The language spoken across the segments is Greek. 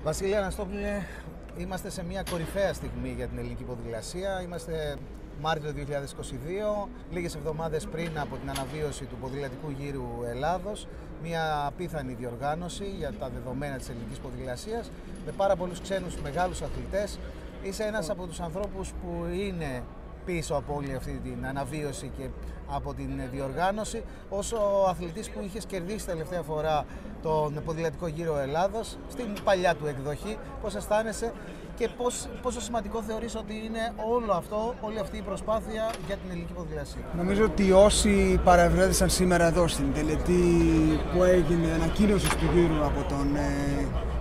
Βασίλη Αναστόπουλε, είμαστε σε μια κορυφαία στιγμή για την ελληνική ποδηλασία. Είμαστε Μάρτιο 2022, λίγες εβδομάδες πριν από την αναβίωση του ποδηλατικού γύρου Ελλάδος. Μια απίθανη διοργάνωση για τα δεδομένα της ελληνικής ποδηλασίας, με πάρα πολλούς ξένους μεγάλους αθλητές. Είσαι ένας από τους ανθρώπους που είναι πίσω από όλη αυτή την αναβίωση και από την διοργάνωση. Ως ο αθλητής που είχες κερδίσει τελευταία φορά τον ποδηλατικό γύρο Ελλάδος στην παλιά του εκδοχή, πώς αισθάνεσαι και πόσο σημαντικό θεωρείς ότι είναι όλη αυτή η προσπάθεια για την ελληνική ποδηλασία? Νομίζω ότι όσοι παρευρέθησαν σήμερα εδώ στην τελετή που έγινε ανακοίνωση του γύρου από τον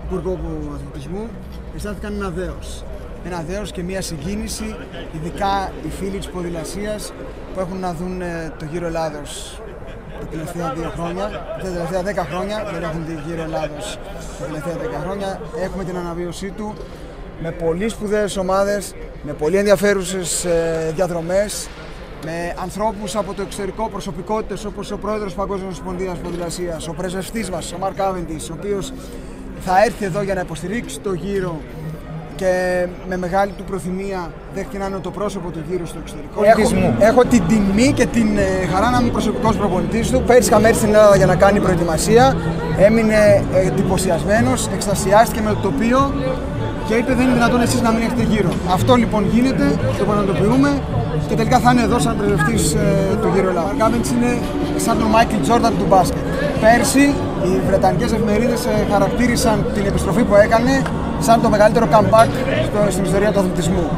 Υπουργό Αθλητισμού αισθάνθηκαν ένα δέος. Ένα δέος και μια συγκίνηση, ειδικά οι φίλοι της ποδηλασίας που έχουν να δουν το γύρο Ελλάδος τα τελευταία 2 χρόνια, τα τελευταία 10 χρόνια, δεν έχουν δει γύρο Ελλάδος τα τελευταία 10 χρόνια. Έχουμε την αναβίωσή του με πολύ σπουδαίες ομάδες, με πολύ ενδιαφέρουσες διαδρομές, με ανθρώπους από το εξωτερικό, προσωπικότητες όπως ο πρόεδρος της Παγκόσμιας Ομοσπονδίας Ποδηλασίας, ο πρεσβευτής μας, ο Μαρκ Κάβεντις, ο οποίος θα έρθει εδώ για να υποστηρίξει το γύρο και με μεγάλη του προθυμία δέχτηκε να είναι το πρόσωπο του γύρου στο εξωτερικό. Έχω την τιμή και την χαρά να είμαι προσωπικός προπονητής του. Πέρυσι είχαμε έρθει στην Ελλάδα για να κάνει προετοιμασία. Έμεινε εντυπωσιασμένος, εκστασιάστηκε με το τοπίο και είπε: δεν είναι δυνατόν εσείς να μην έχετε γύρο. Αυτό λοιπόν γίνεται, το πραγματοποιούμε και τελικά θα είναι εδώ σαν πρεσβευτής του γύρου Ελλάδα. Ο Κάβεντς είναι σαν τον Μάικλ Τζόρνταν του μπάσκετ. Πέρσι οι βρετανικές εφημερίδες χαρακτήρισαν την επιστροφή που έκανε σαν το μεγαλύτερο comeback στην ιστορία του αθλητισμού.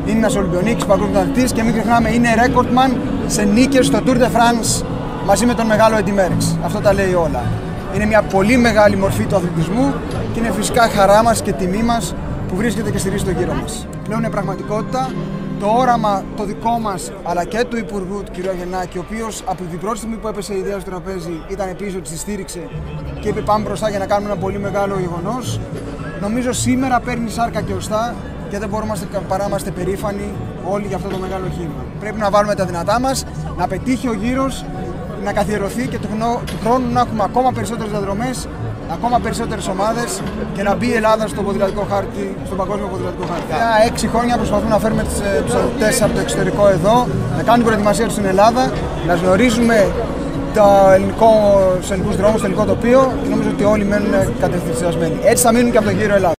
Είναι ένας Ολυμπιονίκης, παγκόσμιος αθλητής και μην ξεχνάμε, είναι recordman σε νίκες στο Tour de France μαζί με τον μεγάλο Eddie Merckx. Αυτό τα λέει όλα. Είναι μια πολύ μεγάλη μορφή του αθλητισμού και είναι φυσικά χαρά μας και τιμή μας που βρίσκεται και στηρίζει το γύρο μας. Πλέον είναι πραγματικότητα το όραμα το δικό μας αλλά και του Υπουργού, του κ. Αγεννάκη, ο οποίος από την πρώτη στιγμή που έπεσε η ιδέα στο τραπέζι ήταν πίσω, τη στήριξε και είπε: πάμε μπροστά για να κάνουμε ένα πολύ μεγάλο γεγονός. Νομίζω σήμερα παίρνει σάρκα και οστά και δεν μπορούμε παρά να είμαστε περήφανοι όλοι για αυτό το μεγάλο γύρο. Πρέπει να βάλουμε τα δυνατά μας, να πετύχει ο γύρος, να καθιερωθεί και του χρόνου να έχουμε ακόμα περισσότερες διαδρομές, ακόμα περισσότερες ομάδες και να μπει η Ελλάδα στο ποδηλατικό χάρτη, στο παγκόσμιο ποδηλατικό χάρτη. Για 6 χρόνια προσπαθούμε να φέρουμε τους αθλητές από το εξωτερικό εδώ, να κάνουν προετοιμασία τους στην Ελλάδα, να γνωρίζουμε στους ελληνικούς δρόμους, το ελληνικό τοπίο και νομίζω ότι όλοι μένουν κατευθυνσιασμένοι. Έτσι θα μείνουν και από το γύρο Ελλάδα.